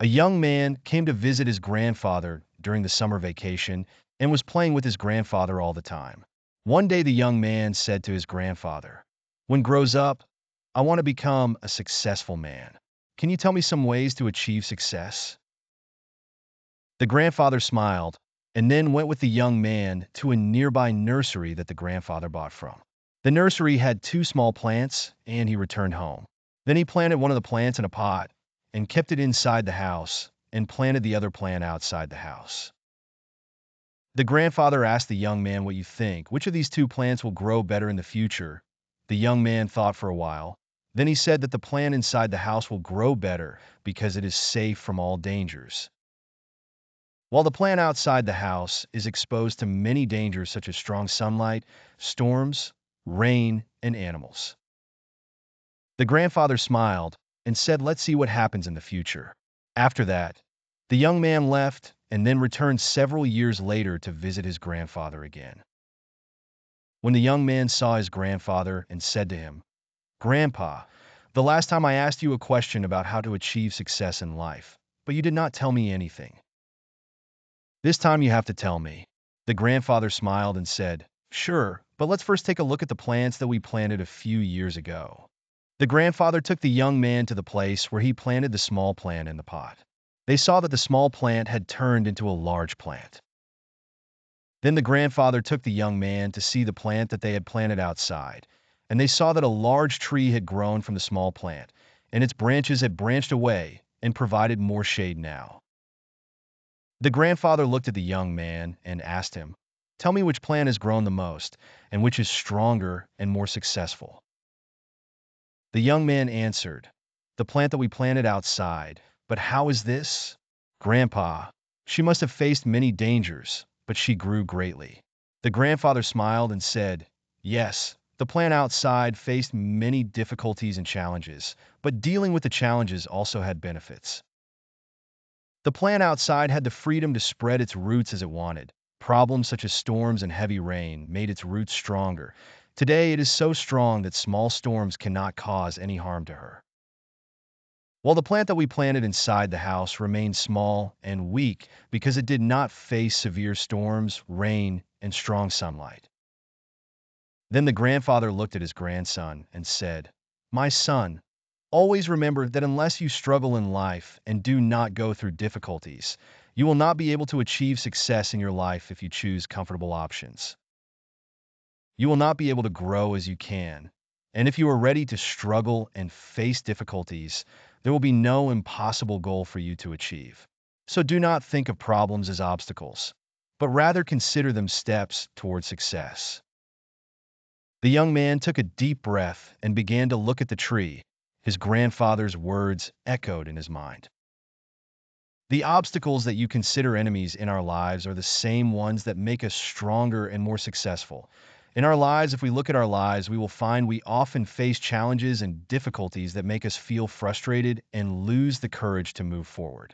A young man came to visit his grandfather during the summer vacation and was playing with his grandfather all the time. One day, the young man said to his grandfather, "When grows up, I want to become a successful man. Can you tell me some ways to achieve success?" The grandfather smiled and then went with the young man to a nearby nursery that the grandfather bought from. The nursery had two small plants, and he returned home. Then he planted one of the plants in a pot and kept it inside the house and planted the other plant outside the house. The grandfather asked the young man, "What you think? Which of these two plants will grow better in the future?" The young man thought for a while. Then he said that the plant inside the house will grow better because it is safe from all dangers, while the plant outside the house is exposed to many dangers such as strong sunlight, storms, rain, and animals. The grandfather smiled and said, "Let's see what happens in the future." After that, the young man left and then returned several years later to visit his grandfather again. When the young man saw his grandfather and said to him, "Grandpa, the last time I asked you a question about how to achieve success in life, but you did not tell me anything. This time you have to tell me." The grandfather smiled and said, "Sure, but let's first take a look at the plants that we planted a few years ago." The grandfather took the young man to the place where he planted the small plant in the pot. They saw that the small plant had turned into a large plant. Then the grandfather took the young man to see the plant that they had planted outside, and they saw that a large tree had grown from the small plant, and its branches had branched away and provided more shade now. The grandfather looked at the young man and asked him, "Tell me which plant has grown the most, and which is stronger and more successful." The young man answered, "The plant that we planted outside. But how is this?" "Grandpa, she must have faced many dangers, but she grew greatly." The grandfather smiled and said, "Yes, the plant outside faced many difficulties and challenges, but dealing with the challenges also had benefits. The plant outside had the freedom to spread its roots as it wanted. Problems such as storms and heavy rain made its roots stronger. Today it is so strong that small storms cannot cause any harm to her. While the plant that we planted inside the house remained small and weak because it did not face severe storms, rain, and strong sunlight." Then the grandfather looked at his grandson and said, "My son, always remember that unless you struggle in life and do not go through difficulties, you will not be able to achieve success in your life if you choose comfortable options. You will not be able to grow as you can. And if you are ready to struggle and face difficulties, there will be no impossible goal for you to achieve. So do not think of problems as obstacles, but rather consider them steps toward success." The young man took a deep breath and began to look at the tree. His grandfather's words echoed in his mind. The obstacles that you consider enemies in our lives are the same ones that make us stronger and more successful. In our lives, if we look at our lives, we will find we often face challenges and difficulties that make us feel frustrated and lose the courage to move forward.